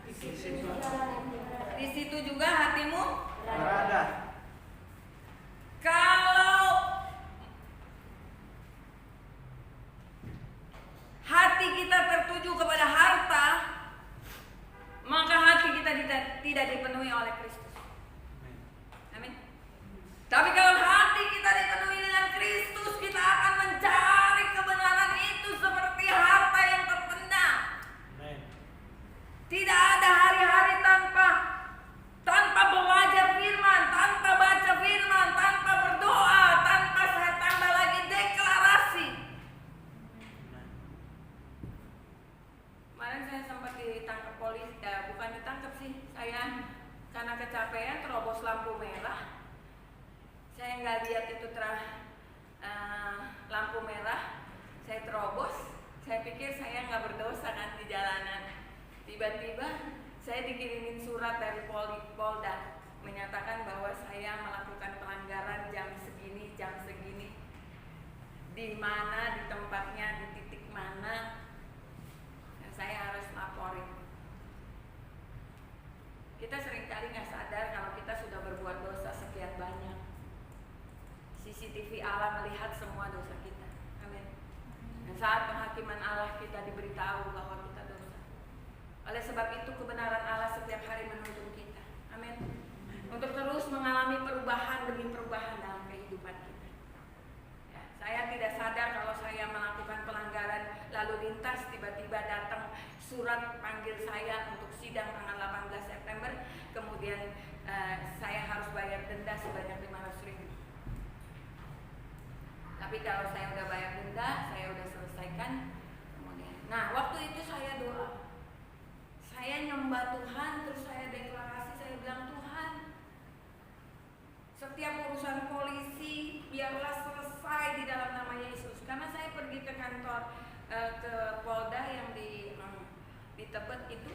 Di situ juga hatimu berada. di situ juga hatimu Berada. Kalau hati kita tertuju kepada harta, maka hati kita tidak dipenuhi oleh Kristus. Amin. Tapi kalau hati kita dipenuhi dengan Kristus, kita akan mencari kebenaran itu seperti harta yang terpendam. Tidak ada hari-hari tanpa belajar firman, tanpa baca firman, tanpa berdoa, tanpa saya tambah lagi deklarasi. Kemarin saya sempat ditangkap polisi, bukan ditangkap sih, saya karena kecapean terobos lampu merah. Saya nggak lihat itu lampu merah, saya terobos. Saya pikir saya nggak berdosa kan di jalanan. Tiba-tiba saya dikirimin surat dari Polda menyatakan bahwa saya melakukan pelanggaran jam segini, di mana, di tempatnya, di titik mana, dan saya harus laporin. Kita seringkali nggak sadar kalau kita sudah berbuat dosa sekian banyak. CCTV Allah melihat semua dosa kita. Amin. Dan saat penghakiman Allah kita diberitahu bahwa kita dosa. Oleh sebab itu kebenaran Allah setiap hari menuntun kita. Amin. Untuk terus mengalami perubahan demi perubahan dalam kehidupan kita. Ya, saya tidak sadar kalau saya melakukan pelanggaran lalu lintas, tiba-tiba datang surat panggil saya untuk sidang tanggal 18 September. Kemudian saya harus bayar denda sebanyak 500.000. Tapi kalau saya udah bayar denda, saya udah selesaikan, kemudian. Nah, waktu itu saya doa, saya nyembah Tuhan, terus saya deklarasi, saya bilang, Tuhan, setiap urusan polisi biarlah selesai di dalam nama Yesus. Karena saya pergi ke kantor ke Polda yang di Tebet itu,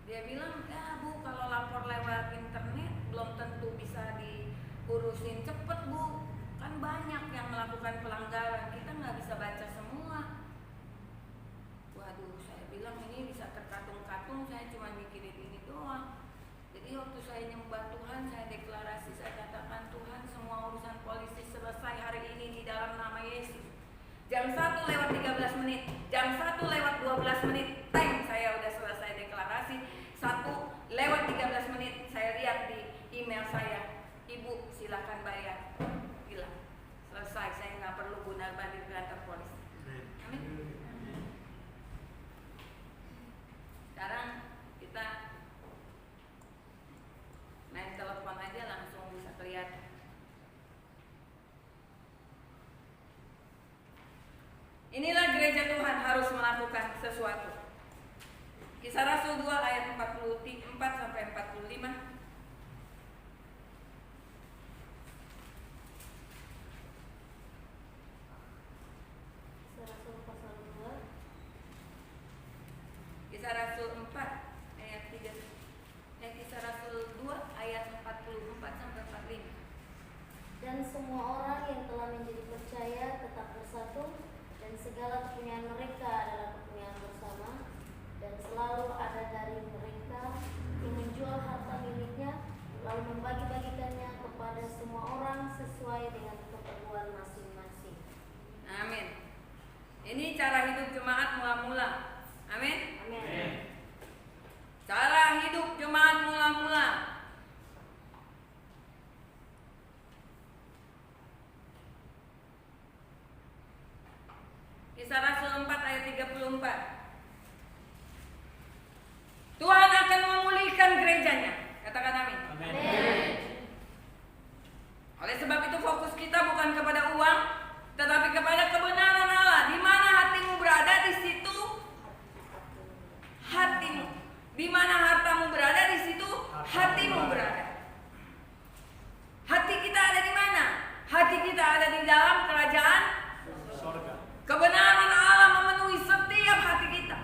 dia bilang, ya Bu, kalau lapor lewat internet belum tentu bisa diurusin cepet Bu, kan banyak yang melakukan pelanggaran, kita nggak bisa baca semua. Waduh, saya bilang ini bisa terkatung-katung, saya cuma mikirin ini doang. Jadi waktu saya nyembah Tuhan, saya deklarasi, saya katakan, Tuhan, semua urusan polisi selesai hari ini di dalam nama Yesus. Jam 1 lewat 13 menit, jam 1 lewat 12 menit, time saya udah selesai deklarasi. 1 lewat 13 menit, saya lihat di email saya, Ibu silakan bayar. Gila, selesai, saya nggak perlu bundar-bandir ke kantor polisi. Amin. Sekarang kita main telepon aja langsung bisa kelihatan. Inilah gereja Tuhan harus melakukan sesuatu. Kisah Rasul 2 ayat 44 sampai 45. Kisah Rasul 4 ayat 3. Kisah Rasul 2 ayat 44 sampai 45. Dan semua orang yang telah menjadi percaya tetap bersatu, dan segala kepunyaan mereka adalah kepunyaan bersama, dan selalu ada dari mereka yang menjual harta miliknya lalu membagi-bagikannya kepada semua orang sesuai dengan keperluan masing-masing. Amin. Ini cara hidup jemaat mula-mula. Amin. Amin. Cara hidup jemaat mula-mula. Kisah Rasul 4 ayat 34. Tuhan akan memulihkan gerejanya. Katakan amin. Amin. Oleh sebab itu fokus kita bukan kepada uang, tetapi kepada kebenaran Allah. Di mana hatimu berada, di situ hatimu. Di mana hartamu berada, di situ hatimu berada. Hati kita ada di mana? Hati kita ada di dalam kerajaan Sorga. kebenaran Allah memenuhi setiap hati kita,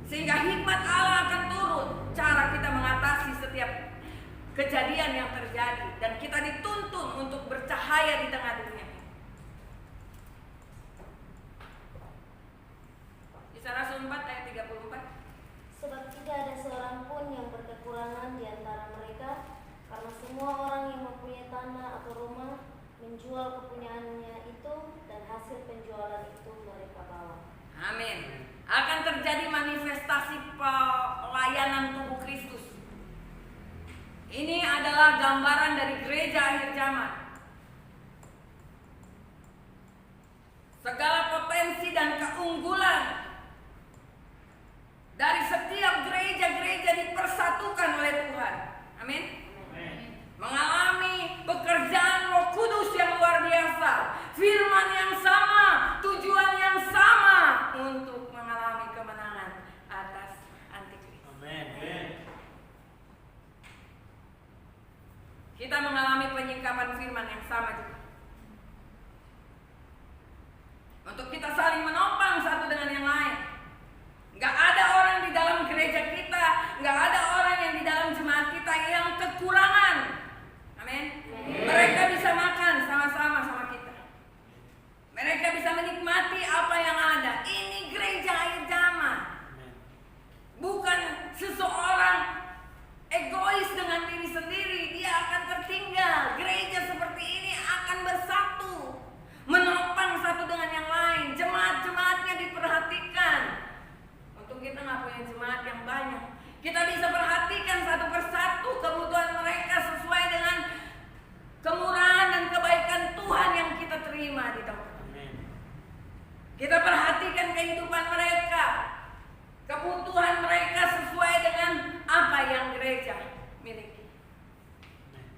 sehingga hikmat Allah akan turun. Cara kita mengatasi setiap kejadian yang terjadi, dan kita dituntun untuk bercahaya di tengah dunia. Kisah Rasul 4 ayat 34. Sebab tidak ada seorang pun yang berkekurangan di antara mereka, karena semua orang yang mempunyai tanah atau rumah menjual kepunyaannya itu, dan hasil penjualan itu mereka bawa. Amin. Akan terjadi manifestasi pelayanan tubuh Kristus. Ini adalah gambaran dari gereja akhir zaman. Segala potensi dan keunggulan dari setiap gereja-gereja dipersatukan oleh Tuhan. Amin. Mengalami pekerjaan Roh Kudus yang luar biasa, firman yang sama, tujuan yang sama untuk mengalami kemenangan atas antikristus. Amin. Kita mengalami penyingkapan firman yang sama juga. Untuk kita saling menopang satu dengan yang lain. Gak ada orang di dalam gereja kita, gak ada orang yang di dalam jemaat kita yang kekurangan. Amin. Mereka bisa makan sama-sama sama kita. Mereka bisa menikmati apa yang ada. Ini gereja akhir zaman. Bukan seseorang egois dengan diri sendiri, dia akan tertinggal. Gereja seperti ini akan bersatu, menopang satu dengan yang lain. Jemaat-jemaatnya diperhatikan. Untuk kita nggak punya jemaat yang banyak, kita bisa perhatikan satu persatu kebutuhan mereka sesuai dengan kemurahan dan kebaikan Tuhan yang kita terima di tempat. Kita perhatikan kehidupan mereka, kebutuhan mereka sesuai dengan apa yang gereja miliki.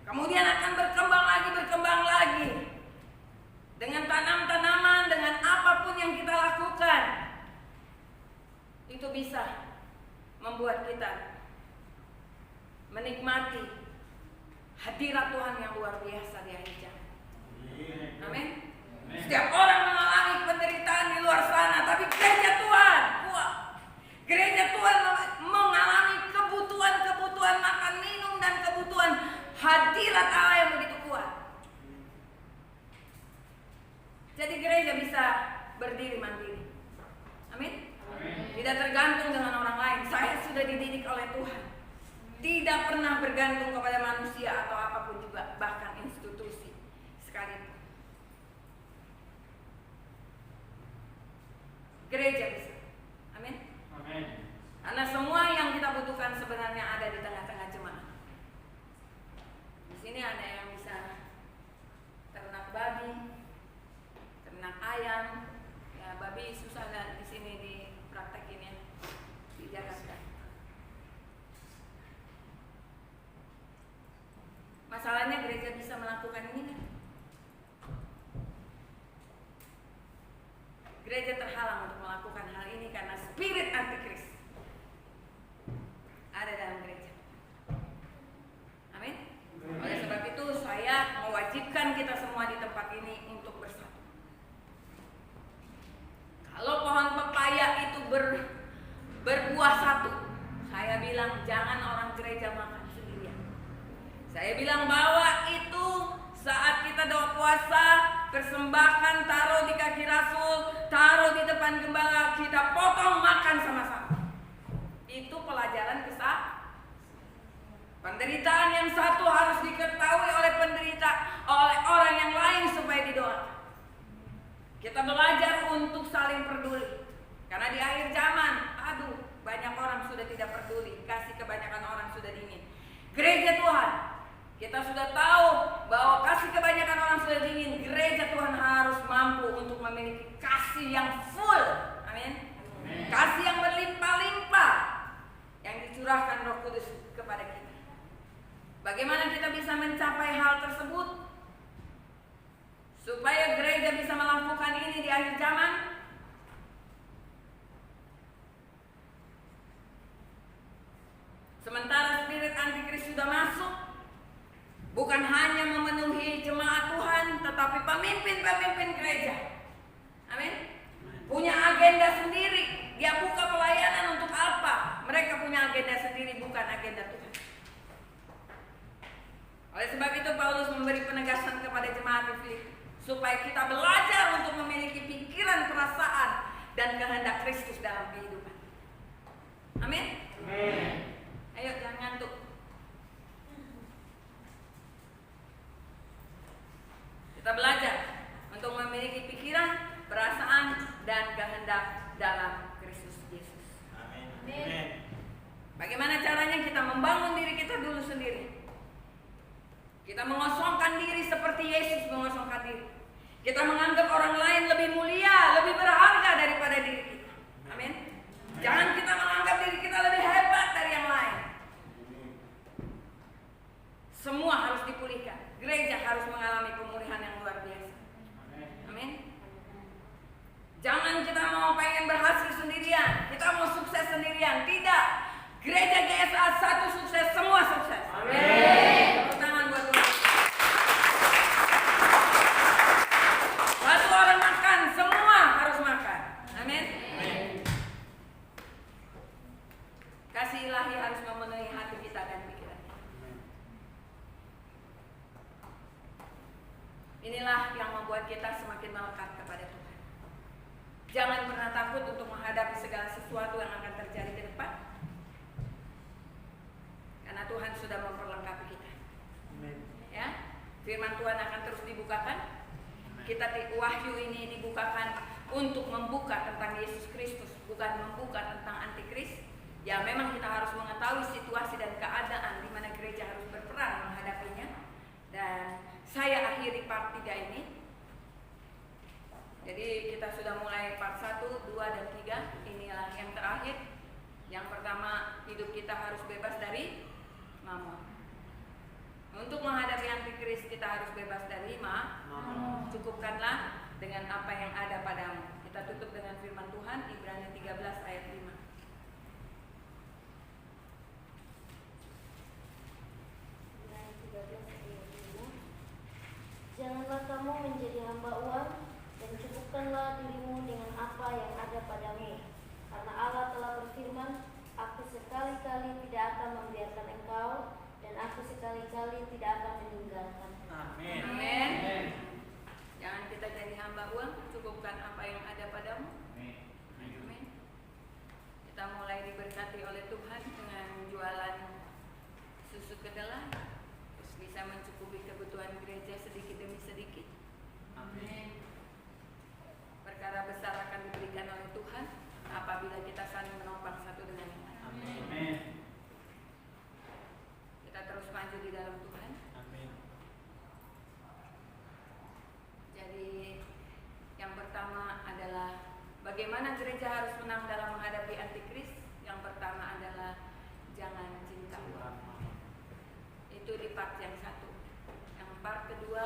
Kemudian akan berkembang lagi dengan itu bisa membuat kita menikmati hadirat Tuhan yang luar biasa di akhir zaman. Amin. Setiap orang mengalami penderitaan di luar sana, tapi gereja Tuhan kuat. Gereja Tuhan mengalami kebutuhan makan minum dan kebutuhan hadirat Allah yang begitu kuat. Jadi gereja bisa berdiri mandiri. Amin. Tidak tergantung dengan orang lain. Saya sudah dididik oleh Tuhan. Tidak pernah bergantung kepada manusia atau apapun juga, bahkan institusi sekalipun. Gereja bisa. Amin. Karena semua yang kita butuhkan sebenarnya ada di tengah-tengah jemaat. Di sini ada yang bisa ternak babi, ternak ayam. Ya, babi susah kan di sini dipraktekin ya di Jakarta. Masalahnya gereja bisa melakukan ini kan? Gereja terhalang untuk melakukan hal ini karena spirit antikris ada dalam gereja. Amin. Oleh sebab itu saya mewajibkan kita semua di tempat ini untuk bersatu. Kalau pohon pepaya itu berbuah satu, saya bilang jangan orang gereja makan sendirian. Saya bilang bahwa itu saat kita doa puasa, persembahkan, taruh di kaki Rasul, taruh di depan gembala, kita potong makan sama-sama. Itu pelajaran kisah. Penderitaan yang satu harus diketahui oleh oleh orang yang lain supaya didoakan. Kita belajar untuk saling peduli. Karena di akhir zaman, banyak orang sudah tidak peduli, kasih kebanyakan orang sudah dingin. Gereja Tuhan, kita sudah tahu bahwa kasih kebanyakan orang sudah dingin. Gereja Tuhan harus mampu untuk memiliki kasih yang full. Amin. Kasih yang berlimpah-limpah yang dicurahkan Roh Kudus kepada kita. Bagaimana kita bisa mencapai hal tersebut supaya gereja bisa melakukan ini di akhir zaman? Sementara spirit antikris sudah masuk, bukan hanya memenuhi jemaat Tuhan, tetapi pemimpin-pemimpin gereja. Amin. Punya agenda sendiri. Dia buka pelayanan untuk apa? Mereka punya agenda sendiri, bukan agenda Tuhan. Oleh sebab itu Paulus memberi penegasan kepada jemaat di Filipi supaya kita belajar untuk memiliki pikiran, perasaan, dan kehendak Kristus dalam kehidupan. Amin. Ayo jangan ngantuk. Kita belajar untuk memiliki pikiran, perasaan, dan kehendak dalam Kristus Yesus. Amin. Bagaimana caranya? Kita membangun diri kita dulu sendiri. Kita mengosongkan diri seperti Yesus mengosongkan diri. Kita menganggap orang lain lebih mulia, lebih berharga daripada diri kita. Amin. Jangan kita menganggap diri kita lebih hebat dari yang lain. Semua harus dipulihkan. Gereja harus mengalami pemulihan yang luar biasa. Amin. Jangan kita mau pengen berhasil sendirian, kita mau sukses sendirian. Tidak. Gereja GSA satu sukses, semua sukses. Amin. Tepuk tangan buat Tuhan. Satu orang makan, semua harus makan. Amin. Kasih ilahi harus memenuhi hati kita dan pikiran. Inilah yang membuat kita semakin melekat kepada Tuhan. Jangan pernah takut untuk menghadapi segala sesuatu yang akan terjadi ke depan. Karena Tuhan sudah memperlengkapi kita. Ya, firman Tuhan akan terus dibukakan. Kita Wahyu ini dibukakan untuk membuka tentang Yesus Kristus, bukan membuka tentang antikris. Ya, memang kita harus mengetahui situasi dan keadaan di mana gereja harus berperan menghadapinya. Dan saya akhiri part 3 ini. Jadi kita sudah mulai part 1, 2, dan 3. Inilah yang terakhir. Yang pertama, hidup kita harus bebas dari mamon. Untuk menghadapi antikris kita harus bebas dari mamon. Cukupkanlah dengan apa yang ada padamu. Kita tutup dengan firman Tuhan Ibrani 13 ayat 5. sekali-kali tidak akan membiarkan engkau, dan aku sekali-kali tidak akan meninggalkan. Amin. Amin. Jangan kita jadi hamba uang, cukupkan apa yang ada padamu. Amin. Kita mulai diberkati oleh Tuhan dengan jualan susu kedelai, terus bisa mencukupi kebutuhan gereja sedikit demi sedikit. Amin. Perkara besar akan diberikan oleh Tuhan apabila kita saling menopang satu dengan yang lain. Amin. Kita terus maju di dalam Tuhan. Amin. Jadi yang pertama adalah bagaimana gereja harus menang dalam menghadapi antikris. Yang pertama adalah jangan cinta uang. Itu di part yang satu. Yang part kedua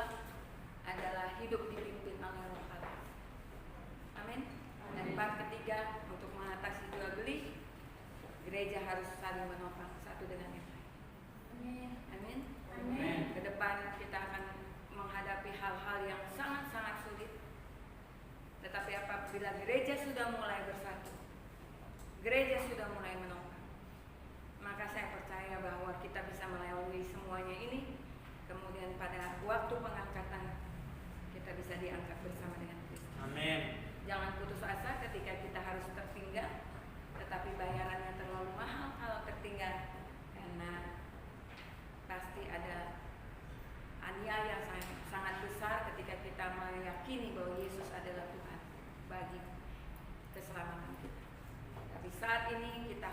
adalah hidup dipimpin oleh Roh Allah. Amin. Dan part ketiga untuk mengatasi jual beli, gereja harus saling menopang satu dengan yang lain. Amin. Amin. Ke depan kita akan menghadapi hal-hal yang sangat-sangat sulit. Tetapi apabila gereja sudah mulai bersatu, gereja sudah mulai menopang, maka saya percaya bahwa kita bisa melalui semuanya ini. Kemudian pada waktu pengangkatan kita bisa diangkat bersama dengan Kristus. Amin. Jangan putus asa ketika kita harus tertinggal, tetapi bayarannya terlalu mahal kalau tertinggal, karena pasti ada aniaya sangat besar ketika kita meyakini bahwa Yesus adalah Tuhan bagi keselamatan kita. Tapi saat ini kita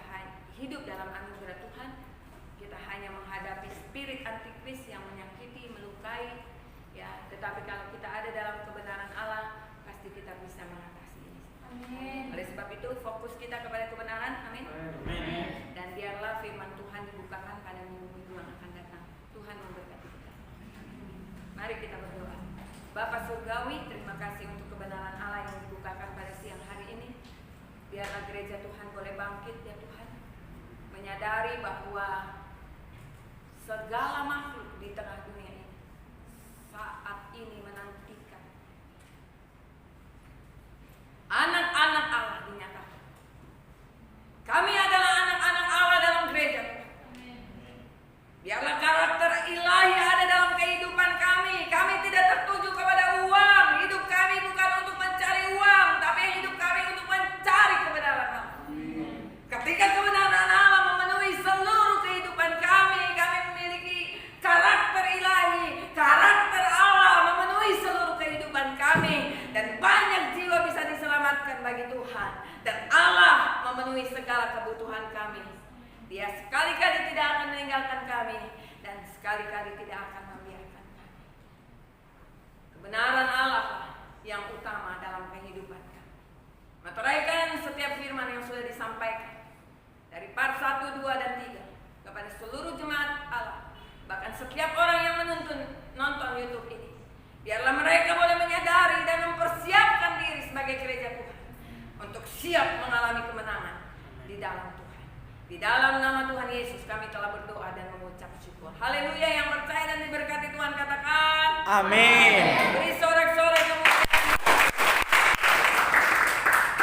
hidup dalam anugerah Tuhan. Kita hanya menghadapi spirit antikris yang menyakiti, melukai, ya. Tetapi kalau kita ada dalam kebenaran Allah, pasti kita bisa mengatasi ini. Amin. Oleh sebab itu, fokus kita kepada kebenaran. Amin. Amin. Dan biarlah firman Tuhan dibukakan pada minggu-minggu yang akan datang. Tuhan memberkati kita. Mari kita berdoa. Bapa Surgawi, terima kasih untuk kebenaran Allah yang dibukakan pada siang hari ini. Biarlah gereja Tuhan boleh bangkit ya Tuhan, menyadari bahwa segala makhluk di tengah dunia ini saat ini menantikan anak-anak Allah dinyatakan. Kami adalah anak-anak Allah dalam gereja Tuhan. Biarlah karakter ilahi ada dalam kehidupan kami. Kami tidak tertuju kepada uang. Hidup kami bukan untuk mencari uang, tapi hidup kami untuk mencari kebenaran Allah. Ketika kebenaran Allah memenuhi seluruh kehidupan kami, kami memiliki karakter ilahi, karakter Allah memenuhi seluruh kehidupan kami, dan banyak jiwa bisa diselamatkan bagi Tuhan, dan Allah memenuhi segala kebutuhan kami. Dia sekali-kali tidak akan meninggalkan kami, dan sekali-kali tidak akan membiarkan kami. Kebenaran Allah yang utama dalam kehidupan kami. Maturaikan setiap firman yang sudah disampaikan dari part 1, 2, dan 3 kepada seluruh jemaat Allah, bahkan setiap orang yang nonton YouTube ini. Biarlah mereka boleh menyadari dan mempersiapkan diri sebagai gereja Tuhan untuk siap mengalami kemenangan di dalam Tuhan. Di dalam nama Tuhan Yesus kami telah berdoa dan mengucap syukur. Haleluya. Yang percaya dan diberkati Tuhan katakan Amin. Beri